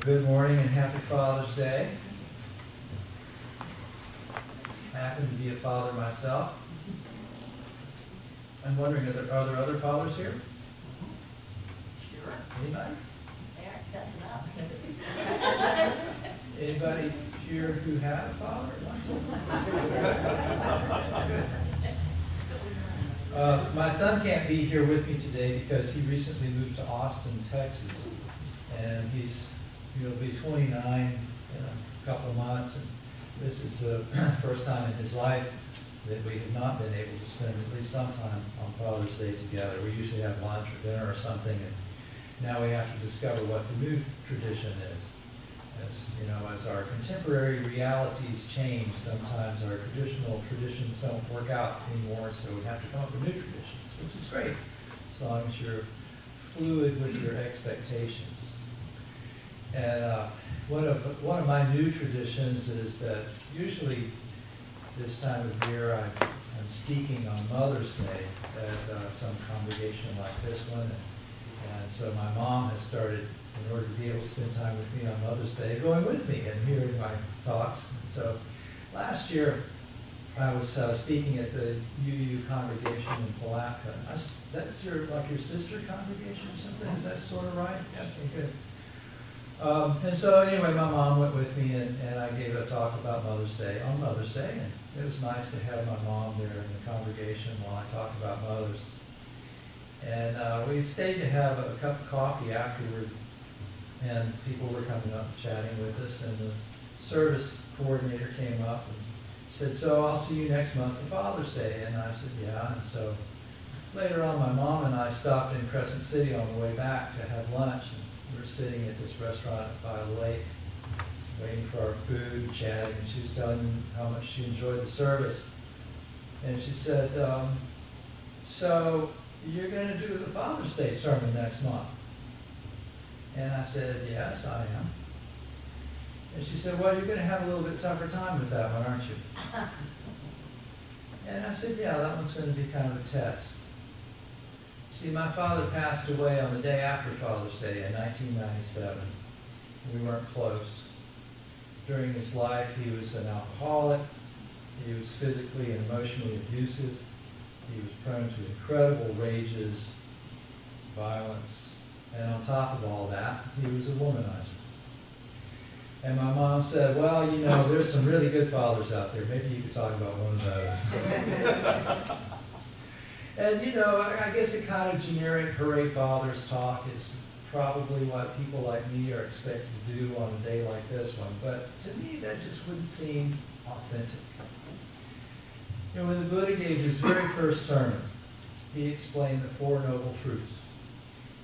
Good morning and happy Father's Day. I happen to be a father myself. I'm wondering, are there other fathers here? Sure. Anybody? They're cussing up. Anybody here who had a father at one time? My son can't be here with me today because he recently moved to Austin, Texas, and he'll be 29 in a couple of months, and this is the first time in his life that we have not been able to spend at least some time on Father's Day together. We usually have lunch or dinner or something, and now we have to discover what the new tradition is. As our contemporary realities change, sometimes our traditional traditions don't work out anymore, so we have to come up with new traditions, which is great, as long as you're fluid with your expectations. And one of my new traditions is that usually this time of year I'm speaking on Mother's Day at some congregation like this one, and so my mom has started, in order to be able to spend time with me on Mother's Day, going with me and hearing my talks. And so last year I was speaking at the UU congregation in Palatka. That's your sister congregation or something? Is that sort of right? Yeah. Okay, good. And so anyway, my mom went with me, and I gave a talk about Mother's Day on Mother's Day, and it was nice to have my mom there in the congregation while I talked about mothers. And we stayed to have a cup of coffee afterward, and people were coming up and chatting with us, and the service coordinator came up and said, "So I'll see you next month for Father's Day." And I said, "Yeah." And so later on, my mom and I stopped in Crescent City on the way back to have lunch, and we were sitting at this restaurant by the lake, waiting for our food and chatting, and she was telling me how much she enjoyed the service. And she said, "So you're going to do the Father's Day sermon next month?" And I said, "Yes, I am." And she said, "Well, you're going to have a little bit tougher time with that one, aren't you?" And I said, "Yeah, that one's going to be kind of a test." See, my father passed away on the day after Father's Day in 1997. We weren't close. During his life, he was an alcoholic. He was physically and emotionally abusive. He was prone to incredible rages, violence, and on top of all that, he was a womanizer. And my mom said, "Well, there's some really good fathers out there. Maybe you could talk about one of those." And, I guess the kind of generic hooray fathers talk is probably what people like me are expected to do on a day like this one. But to me, that just wouldn't seem authentic. When the Buddha gave his very first sermon, he explained the Four Noble Truths.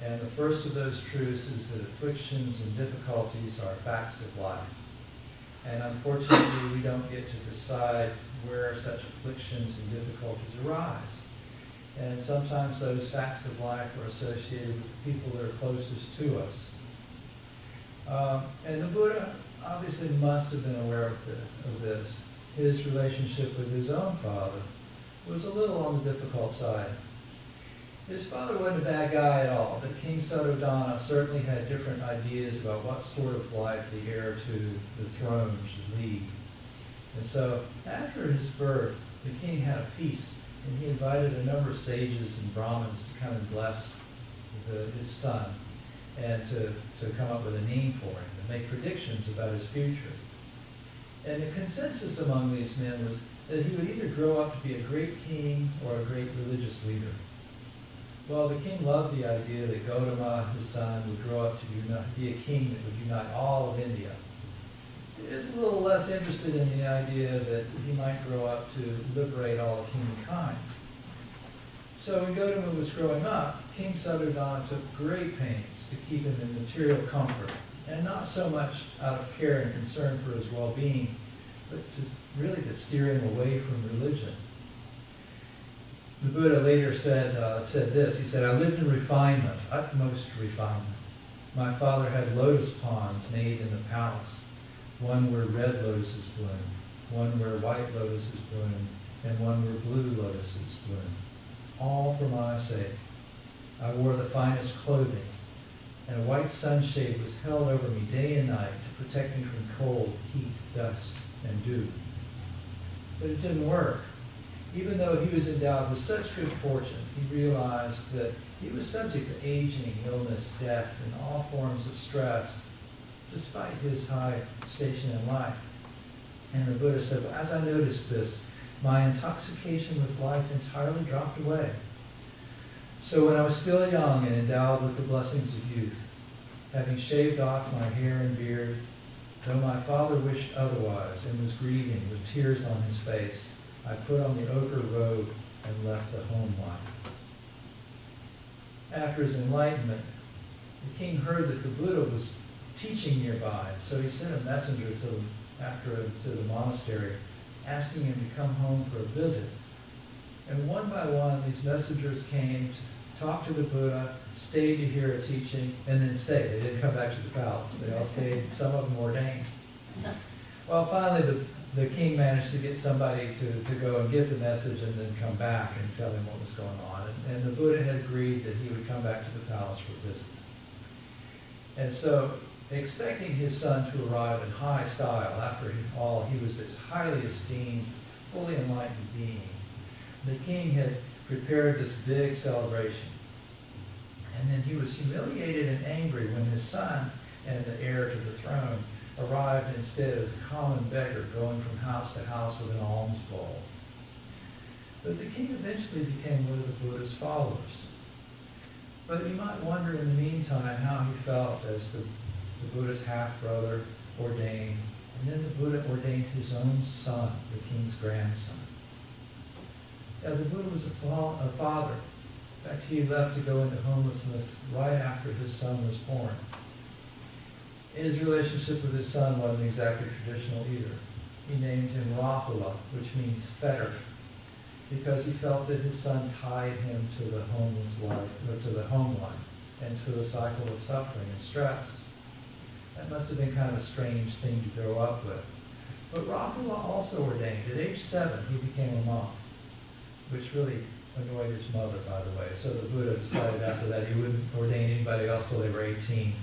And the first of those truths is that afflictions and difficulties are facts of life. And unfortunately, we don't get to decide where such afflictions and difficulties arise. And sometimes those facts of life are associated with the people that are closest to us. And the Buddha obviously must have been aware of this. His relationship with his own father was a little on the difficult side. His father wasn't a bad guy at all, but King Suddhodana certainly had different ideas about what sort of life the heir to the throne should lead. And so after his birth, the king had a feast, and he invited a number of sages and Brahmins to come and bless his son and to come up with a name for him and make predictions about his future. And the consensus among these men was that he would either grow up to be a great king or a great religious leader. Well, the king loved the idea that Gautama, his son, would grow up to be a king that would unite all of India. He was a little less interested in the idea that he might grow up to liberate all of humankind. So when Gautama was growing up, King Suddhodana took great pains to keep him in material comfort, and not so much out of care and concern for his well-being, but to steer him away from religion. The Buddha later said this. He said, "I lived in refinement, utmost refinement. My father had lotus ponds made in the palace, one where red lotuses bloom, one where white lotuses bloom, and one where blue lotuses bloom, all for my sake. I wore the finest clothing, and a white sunshade was held over me day and night to protect me from cold, heat, dust, and dew. But it didn't work. Even though he was endowed with such good fortune, he realized that he was subject to aging, illness, death, and all forms of stress, despite his high station in life. And the Buddha said, well, as I noticed this, my intoxication with life entirely dropped away. So when I was still young and endowed with the blessings of youth, having shaved off my hair and beard, though my father wished otherwise and was grieving with tears on his face, I put on the ochre robe and left the home life. After his enlightenment, the king heard that the Buddha was teaching nearby, so he sent a messenger to the monastery, asking him to come home for a visit. And one by one, these messengers came to talk to the Buddha, stayed to hear a teaching, and then stayed. They didn't come back to the palace. They all stayed, some of them ordained. Well, finally, the king managed to get somebody to go and get the message and then come back and tell him what was going on. And the Buddha had agreed that he would come back to the palace for a visit. And so, expecting his son to arrive in high style, after all, he was this highly esteemed, fully enlightened being, the king had prepared this big celebration. And then he was humiliated and angry when his son and the heir to the throne arrived instead as a common beggar going from house to house with an alms bowl. But the king eventually became one of the Buddha's followers. But you might wonder in the meantime how he felt as the Buddha's half-brother ordained, and then the Buddha ordained his own son, the king's grandson. Yeah, the Buddha was a father. In fact, he left to go into homelessness right after his son was born. His relationship with his son wasn't exactly traditional either. He named him Rahula, which means fetter, because he felt that his son tied him to the homeless life, or to the home life, and to the cycle of suffering and stress. That must have been kind of a strange thing to grow up with. But Rahula also ordained. At age 7, he became a monk, which really annoyed his mother, by the way. So the Buddha decided after that he wouldn't ordain anybody else till they were 18.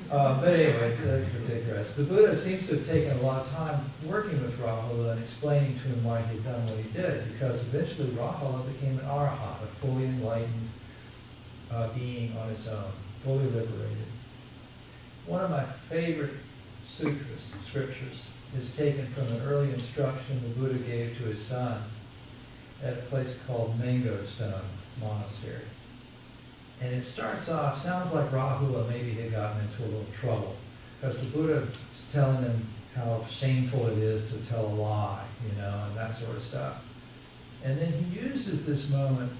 But anyway, I digress. The Buddha seems to have taken a lot of time working with Rahula and explaining to him why he had done what he did, because eventually Rahula became an arahat, a fully enlightened being on his own, fully liberated. One of my favorite sutras, scriptures, is taken from an early instruction the Buddha gave to his son at a place called Mango Stone Monastery. And it starts off, sounds like Rahula maybe had gotten into a little trouble, because the Buddha is telling him how shameful it is to tell a lie, and that sort of stuff. And then he uses this moment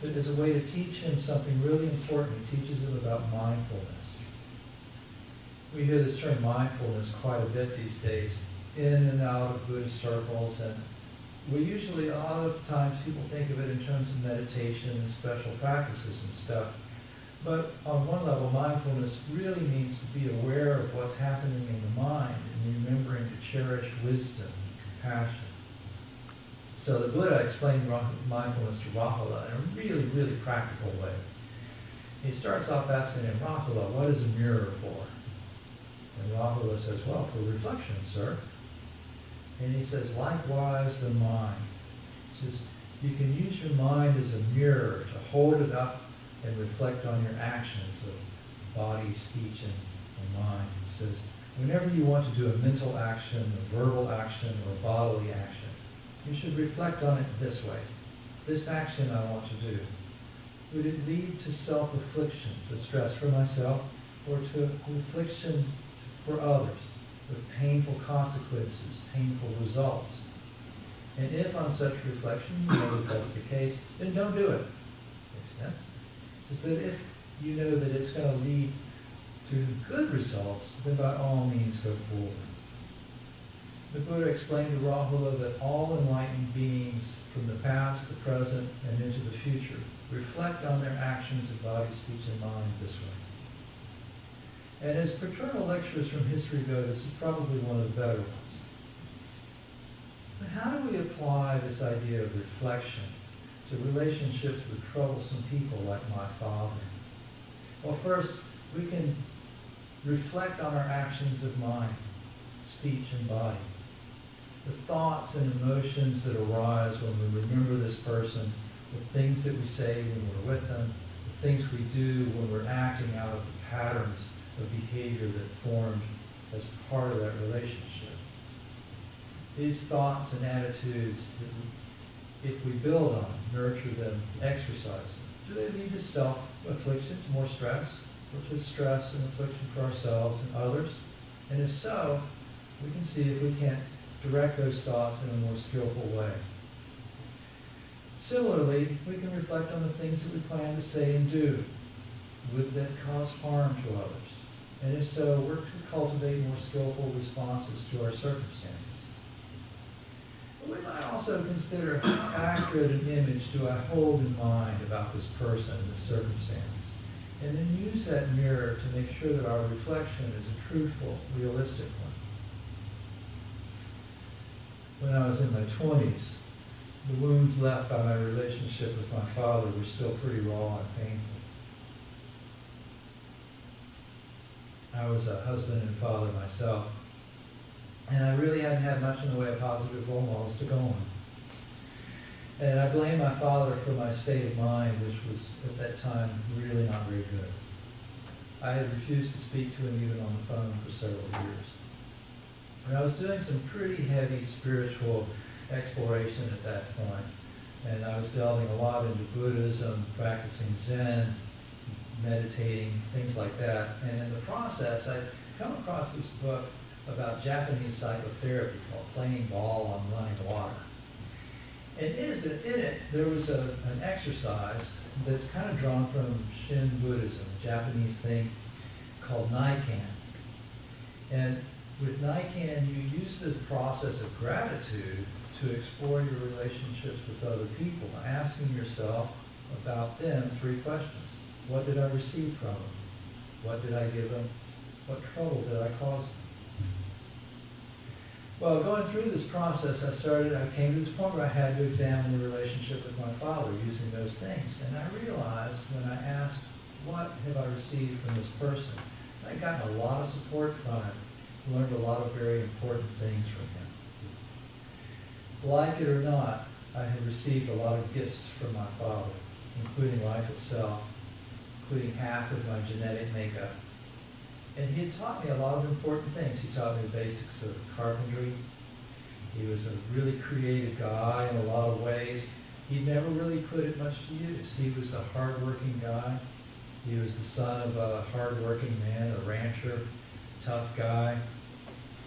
as a way to teach him something really important. He teaches him about mindfulness. We hear this term mindfulness quite a bit these days, in and out of Buddhist circles, and we usually, a lot of times, people think of it in terms of meditation and special practices and stuff. But on one level, mindfulness really means to be aware of what's happening in the mind and remembering to cherish wisdom and compassion. So the Buddha explained mindfulness to Rahula in a really, really practical way. He starts off asking him, Rahula, what is a mirror for? And Rahula says, well, for reflection, sir. And he says, likewise the mind. He says, you can use your mind as a mirror to hold it up and reflect on your actions of body, speech, and mind. He says, whenever you want to do a mental action, a verbal action, or a bodily action, you should reflect on it this way. This action I want to do. Would it lead to self-affliction, to stress for myself, or to affliction for others, with painful consequences, painful results? And if on such reflection you know that that's the case, then don't do it. Makes sense? But if you know that it's going to lead to good results, then by all means go forward. The Buddha explained to Rahula that all enlightened beings from the past, the present, and into the future reflect on their actions of body, speech, and mind this way. And as paternal lectures from history go, this is probably one of the better ones. But how do we apply this idea of reflection to relationships with troublesome people like my father? Well, first, we can reflect on our actions of mind, speech, and body. The thoughts and emotions that arise when we remember this person, the things that we say when we're with them, the things we do when we're acting out of the patterns of behavior that formed as part of that relationship. These thoughts and attitudes, if we build on, nurture them, exercise them, do they lead to self-affliction, to more stress, or to stress and affliction for ourselves and others? And if so, we can see if we can't direct those thoughts in a more skillful way. Similarly, we can reflect on the things that we plan to say and do that cause harm to others. And if so, work to cultivate more skillful responses to our circumstances. But we might also consider how accurate an image do I hold in mind about this person, this circumstance, and then use that mirror to make sure that our reflection is a truthful, realistic one. When I was in my 20s, the wounds left by my relationship with my father were still pretty raw and painful. I was a husband and father myself, and I really hadn't had much in the way of positive role models to go on. And I blame my father for my state of mind, which was at that time really not very good. I had refused to speak to him even on the phone for several years. And I was doing some pretty heavy spiritual exploration at that point, and I was delving a lot into Buddhism, practicing Zen, meditating, things like that. And in the process, I'd come across this book about Japanese psychotherapy called Playing Ball on Running Water. And in it, there was an exercise that's kind of drawn from Shin Buddhism, a Japanese thing called Naikan. And with Naikan, you use the process of gratitude to explore your relationships with other people, asking yourself about them 3 questions. What did I receive from them? What did I give them? What trouble did I cause them? Well, going through this process, I came to this point where I had to examine the relationship with my father using those things. And I realized when I asked, what have I received from this person? I got a lot of support from him, learned a lot of very important things from him. Like it or not, I had received a lot of gifts from my father, including life itself, including half of my genetic makeup. And he had taught me a lot of important things. He taught me the basics of carpentry. He was a really creative guy in a lot of ways. He never really put it much to use. He was a hardworking guy. He was the son of a hardworking man, a rancher, tough guy,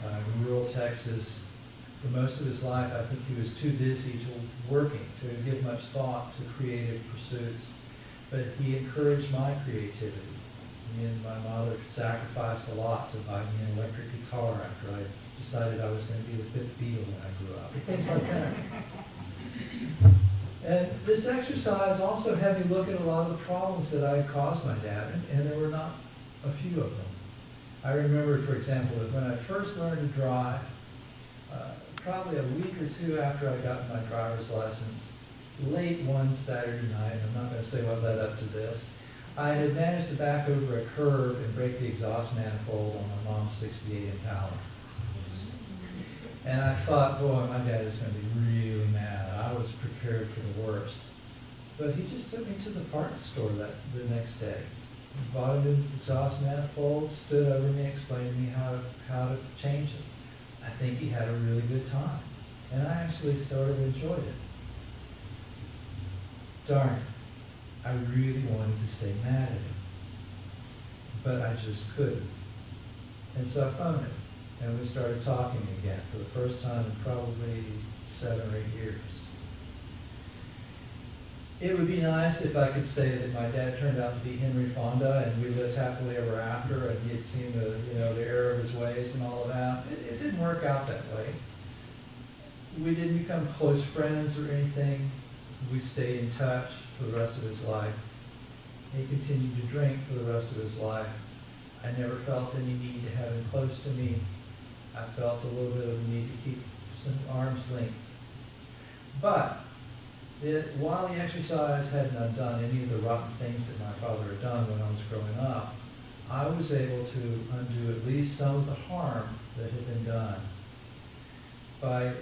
in rural Texas. For most of his life, I think he was too busy working to give much thought to creative pursuits. But he encouraged my creativity. Me and my mother sacrificed a lot to buy me an electric guitar after I decided I was going to be the 5th Beatle when I grew up. Things like that. And this exercise also had me look at a lot of the problems that I had caused my dad, and there were not a few of them. I remember, for example, that when I first learned to drive, probably a week or 2 after I got my driver's license, late one Saturday night, and I'm not going to say what led up to this, I had managed to back over a curb and break the exhaust manifold on my mom's 68 Impala. And I thought, boy, my dad is going to be really mad. I was prepared for the worst. But he just took me to the parts store the next day. He bought a new exhaust manifold, stood over me, explained to me how to change it. I think he had a really good time. And I actually sort of enjoyed it. Darn it. I really wanted to stay mad at him, but I just couldn't. And so I phoned him, and we started talking again for the first time in probably 7 or 8 years. It would be nice if I could say that my dad turned out to be Henry Fonda, and we lived happily ever after, and he had seen the error of his ways and all of that. It didn't work out that way. We didn't become close friends or anything. We stayed in touch for the rest of his life. He continued to drink for the rest of his life. I never felt any need to have him close to me. I felt a little bit of a need to keep some arm's length. But while the exercise hadn't undone any of the rotten things that my father had done when I was growing up, I was able to undo at least some of the harm that had been done by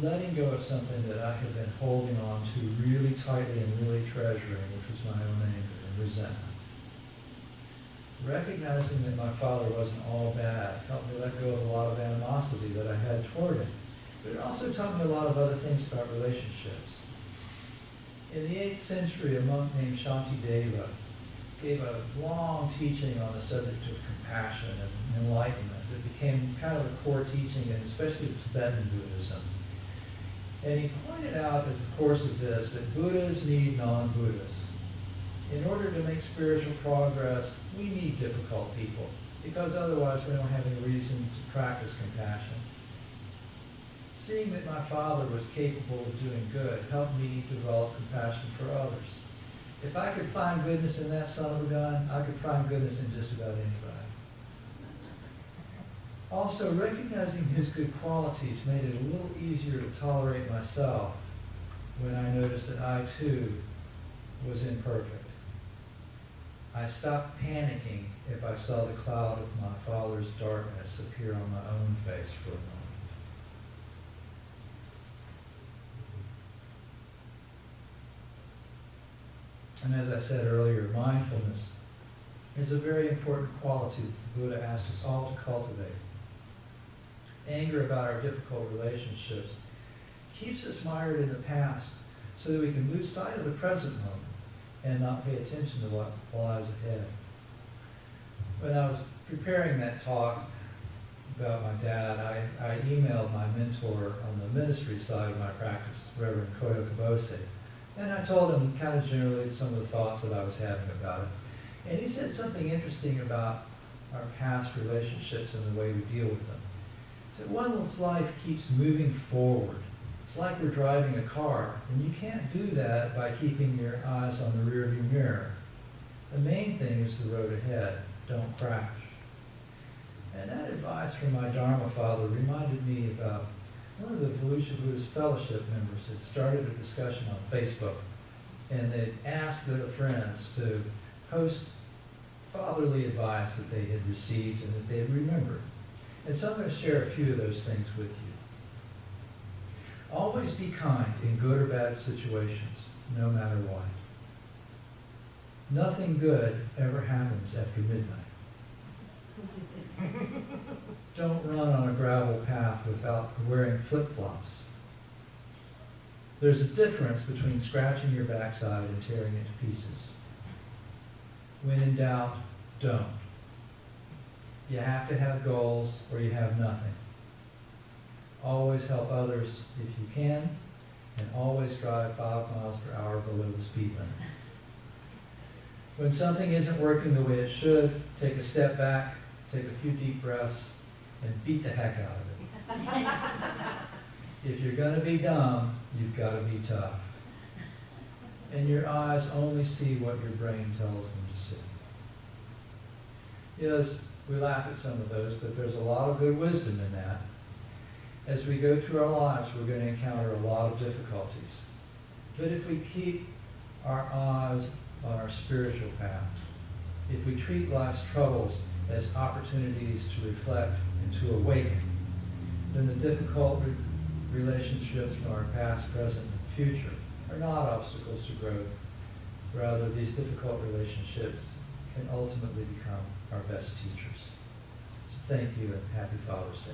letting go of something that I had been holding on to really tightly and really treasuring, which was my own anger and resentment. Recognizing that my father wasn't all bad helped me let go of a lot of animosity that I had toward him. But it also taught me a lot of other things about relationships. In the 8th century, a monk named Shantideva gave a long teaching on the subject of compassion and enlightenment that became kind of a core teaching, and especially of Tibetan Buddhism. And he pointed out as the course of this that Buddhas need non-Buddhas. In order to make spiritual progress, we need difficult people, because otherwise we don't have any reason to practice compassion. Seeing that my father was capable of doing good helped me develop compassion for others. If I could find goodness in that son of a gun, I could find goodness in just about anybody. Also, recognizing his good qualities made it a little easier to tolerate myself when I noticed that I too was imperfect. I stopped panicking if I saw the cloud of my father's darkness appear on my own face for a moment. And as I said earlier, mindfulness is a very important quality that the Buddha asked us all to cultivate. Anger about our difficult relationships keeps us mired in the past so that we can lose sight of the present moment and not pay attention to what lies ahead. When I was preparing that talk about my dad, I emailed my mentor on the ministry side of my practice, Reverend Koyo Kabose, and I told him kind of generally some of the thoughts that I was having about it. And he said something interesting about our past relationships and the way we deal with them. He said, one's life keeps moving forward. It's like we're driving a car, and you can't do that by keeping your eyes on the rearview mirror. The main thing is the road ahead. Don't crash. And that advice from my Dharma father reminded me about one of the Volusia Buddhist Fellowship members had started a discussion on Facebook, and they'd asked their friends to post fatherly advice that they had received and that they had remembered. And so I'm going to share a few of those things with you. Always be kind in good or bad situations, no matter what. Nothing good ever happens after midnight. Don't run on a gravel path without wearing flip-flops. There's a difference between scratching your backside and tearing it to pieces. When in doubt, don't. You have to have goals or you have nothing. Always help others if you can, and always drive 5 miles per hour below the speed limit. When something isn't working the way it should, take a step back, take a few deep breaths, and beat the heck out of it. If you're going to be dumb, you've got to be tough. And your eyes only see what your brain tells them to see. Yes, we laugh at some of those, but there's a lot of good wisdom in that. As we go through our lives, we're going to encounter a lot of difficulties. But if we keep our eyes on our spiritual path, if we treat life's troubles as opportunities to reflect and to awaken, then the difficult relationships from our past, present, and future are not obstacles to growth. Rather, these difficult relationships can ultimately become our best teachers. So thank you and happy Father's Day.